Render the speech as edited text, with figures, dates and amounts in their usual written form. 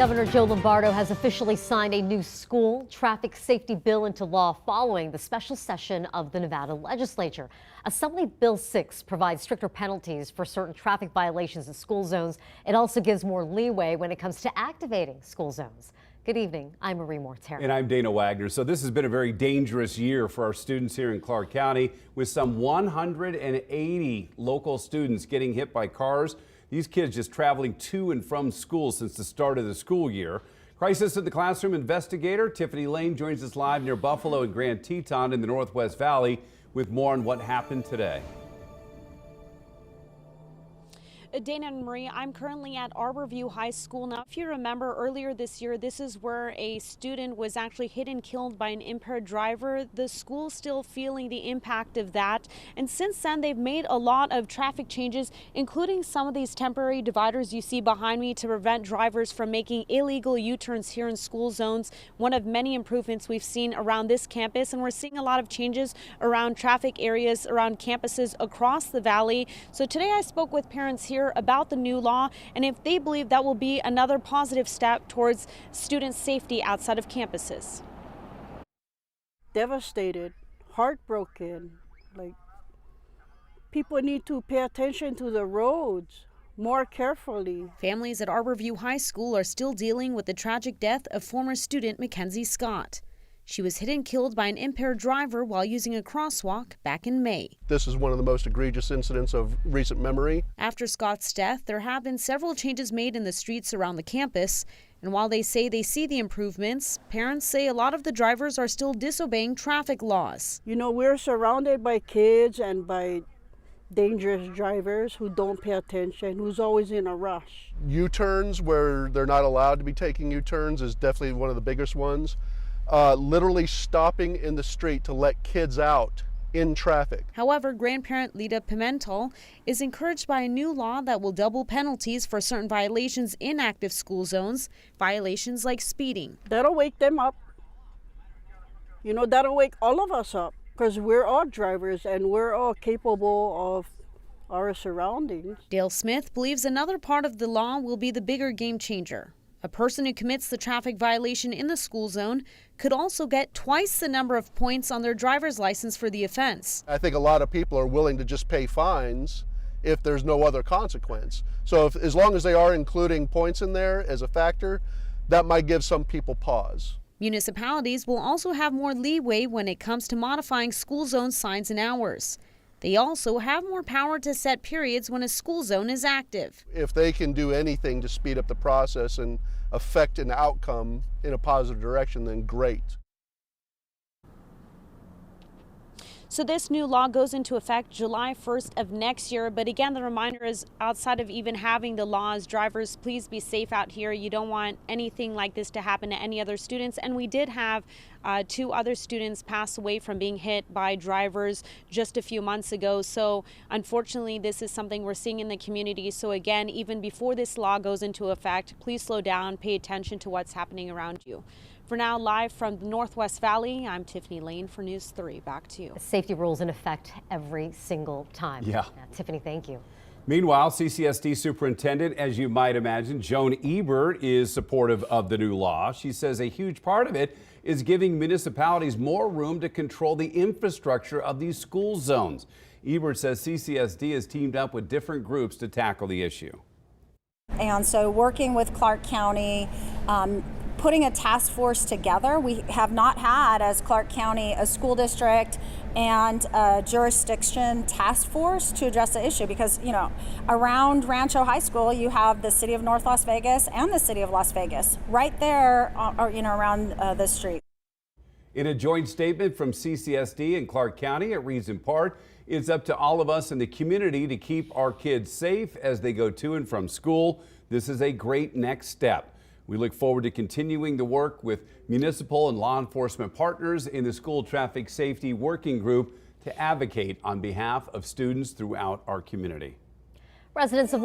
Governor Joe Lombardo has officially signed a new school traffic safety bill into law following the special session of the Nevada Legislature. Assembly Bill 6 provides stricter penalties for certain traffic violations in school zones. It also gives more leeway when it comes to activating school zones. Good evening. I'm Marie Mortera. And I'm Dana Wagner. So this has been a very dangerous year for our students here in Clark County, with some 180 local students getting hit by cars. These kids just traveling to and from school since the start of the school year. Crisis in the Classroom investigator Tiffany Lane joins us live near Buffalo and Grand Teton in the Northwest Valley with more on what happened today. Dana and Marie, I'm currently at Arbor View High School. Now, if you remember earlier this year, this is where a student was actually hit and killed by an impaired driver. The school's still feeling the impact of that. And since then, they've made a lot of traffic changes, including some of these temporary dividers you see behind me to prevent drivers from making illegal U-turns here in school zones. One of many improvements we've seen around this campus, and we're seeing a lot of changes around traffic areas around campuses across the valley. So today I spoke with parents here about the new law and if they believe that will be another positive step towards student safety outside of campuses. Devastated, heartbroken. Like, people need to pay attention to the roads more carefully. Families at Arbor View High School are still dealing with the tragic death of former student McKenzie Scott. She was hit and killed by an impaired driver while using a crosswalk back in May. This is one of the most egregious incidents of recent memory. After Scott's death, there have been several changes made in the streets around the campus. And while they say they see the improvements, parents say a lot of the drivers are still disobeying traffic laws. You know, we're surrounded by kids and by dangerous drivers who don't pay attention, who's always in a rush. U-turns where they're not allowed to be taking U-turns is definitely one of the biggest ones. Literally stopping in the street to let kids out in traffic. However, grandparent Lita Pimental is encouraged by a new law that will double penalties for certain violations in active school zones, violations like speeding. That'll wake them up. You know, that'll wake all of us up because we're all drivers and we're all capable of our surroundings. Dale Smith believes another part of the law will be the bigger game changer. A person who commits the traffic violation in the school zone could also get twice the number of points on their driver's license for the offense. I think a lot of people are willing to just pay fines if there's no other consequence. So as long as they are including points in there as a factor, that might give some people pause. Municipalities will also have more leeway when it comes to modifying school zone signs and hours. They also have more power to set periods when a school zone is active. If they can do anything to speed up the process and affect an outcome in a positive direction, then great. So this new law goes into effect July 1st of next year. But again, the reminder is outside of even having the laws, drivers, please be safe out here. You don't want anything like this to happen to any other students. And we did have 2 other students pass away from being hit by drivers just a few months ago. So unfortunately, this is something we're seeing in the community. So again, even before this law goes into effect, please slow down, pay attention to what's happening around you. For now, live from the Northwest Valley, I'm Tiffany Lane for News 3. Back to you. Safety rules in effect every single time. Yeah. Tiffany, thank you. Meanwhile, CCSD Superintendent, as you might imagine, Joan Ebert, is supportive of the new law. She says a huge part of it is giving municipalities more room to control the infrastructure of these school zones. Ebert says CCSD has teamed up with different groups to tackle the issue. And so working with Clark County, putting a task force together. We have not had, as Clark County, a school district and a jurisdiction task force to address the issue because, you know, around Rancho High School, you have the city of North Las Vegas and the city of Las Vegas right there, you know, around the street. In a joint statement from CCSD and Clark County, it reads in part, "It's up to all of us in the community to keep our kids safe as they go to and from school. This is a great next step. We look forward to continuing the work with municipal and law enforcement partners in the School Traffic Safety Working Group to advocate on behalf of students throughout our community." Residents of